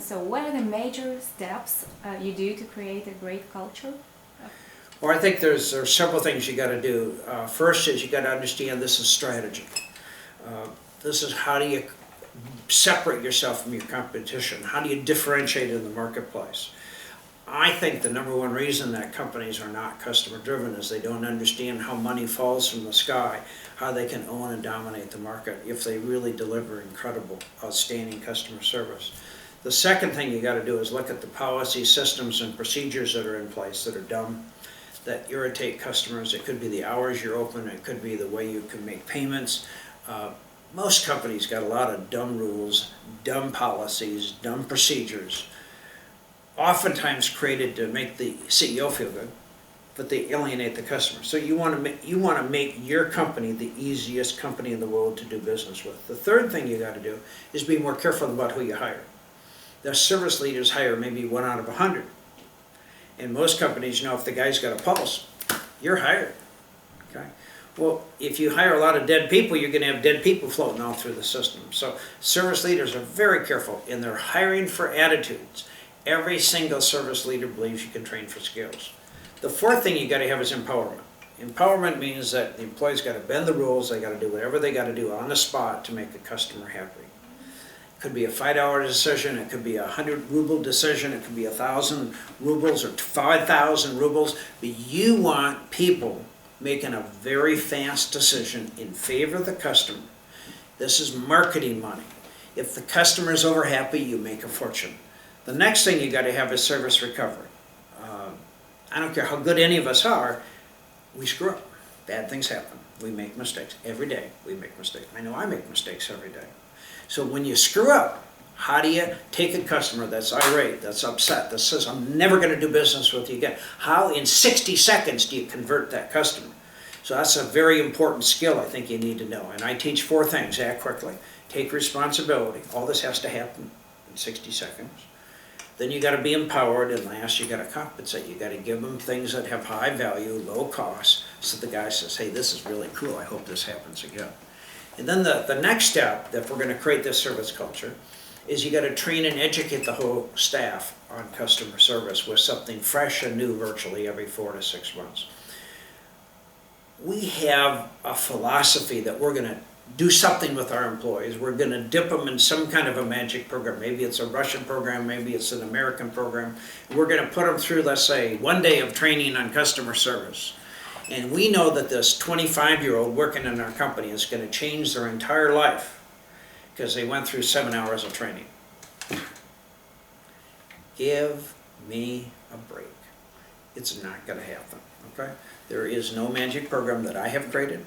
So what are the major steps you do to create a great culture? Well, I think there's several things you got to do. First is you got to understand this is strategy. This is how do you separate yourself from your competition? How do you differentiate in the marketplace? I think the number one reason that companies are not customer driven is they don't understand how money falls from the sky, how they can own and dominate the market if they really deliver incredible, outstanding customer service. The second thing you got to do is look at the policy systems and procedures that are in place that are dumb, that irritate customers. It could be the hours you're open, it could be the way you can make payments. Most companies got a lot of dumb rules, dumb policies, dumb procedures, oftentimes created to make the CEO feel good, but they alienate the customer. So you want to make your company the easiest company in the world to do business with. The third thing you got to do is be more careful about who you hire. The service leaders hire maybe 1 out of 100. And most companies, you know, if the guy's got a pulse, you're hired. Okay? Well, if you hire a lot of dead people, you're going to have dead people floating all through the system. So service leaders are very careful in their hiring for attitudes. Every single service leader believes you can train for skills. The fourth thing you got to have is empowerment. Empowerment means that the employees got to bend the rules. They got to do whatever they got to do on the spot to make the customer happy. It could be a $5 decision. It could be a 100-ruble decision. It could be 1,000 rubles or 5,000 rubles. But you want people making a very fast decision in favor of the customer. This is marketing money. If the customer is over happy, you make a fortune. The next thing you got to have is service recovery. I don't care how good any of us are, we screw up. Bad things happen. We make mistakes. Every day we make mistakes. I know I make mistakes every day. So when you screw up, how do you take a customer that's irate, that's upset, that says, I'm never going to do business with you again? How in 60 seconds do you convert that customer? So that's a very important skill I think you need to know. And I teach 4 things. Act quickly. Take responsibility. All this has to happen in 60 seconds. Then you got to be empowered, and last you got to compensate. You got to give them things that have high value, low cost, so the guy says, hey, this is really cool. I hope this happens again. And then the next step, if we're going to create this service culture, is you got to train and educate the whole staff on customer service with something fresh and new virtually every 4 to 6 months. We have a philosophy that we're going to do something with our employees. We're going to dip them in some kind of a magic program. Maybe it's a Russian program, maybe it's an American program. We're going to put them through, let's say, 1 day of training on customer service. And we know that this 25-year-old working in our company is going to change their entire life because they went through 7 hours of training. Give me a break. It's not going to happen, okay? There is no magic program that I have created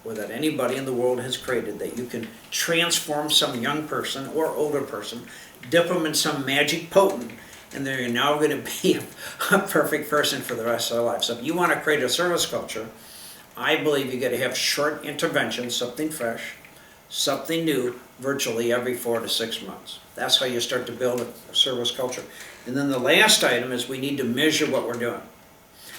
or that anybody in the world has created that you can transform some young person or older person, dip them in some magic potent, and they're now going to be a perfect person for the rest of their life. So if you want to create a service culture, I believe you got to have short interventions, something fresh, something new, virtually every 4 to 6 months. That's how you start to build a service culture. And then the last item is we need to measure what we're doing.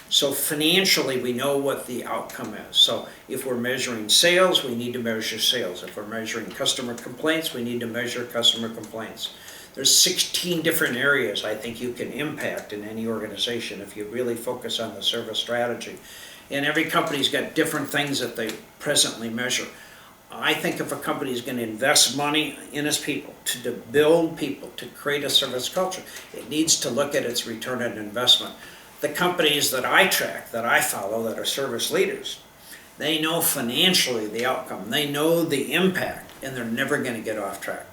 So financially, we know what the outcome is. So if we're measuring sales, we need to measure sales. If we're measuring customer complaints, we need to measure customer complaints. There's 16 different areas I think you can impact in any organization if you really focus on the service strategy. And every company's got different things that they presently measure. I think if a company is going to invest money in its people, to build people, to create a service culture, it needs to look at its return on investment. The companies that I track, that I follow, that are service leaders, they know financially the outcome. They know the impact, and they're never going to get off track.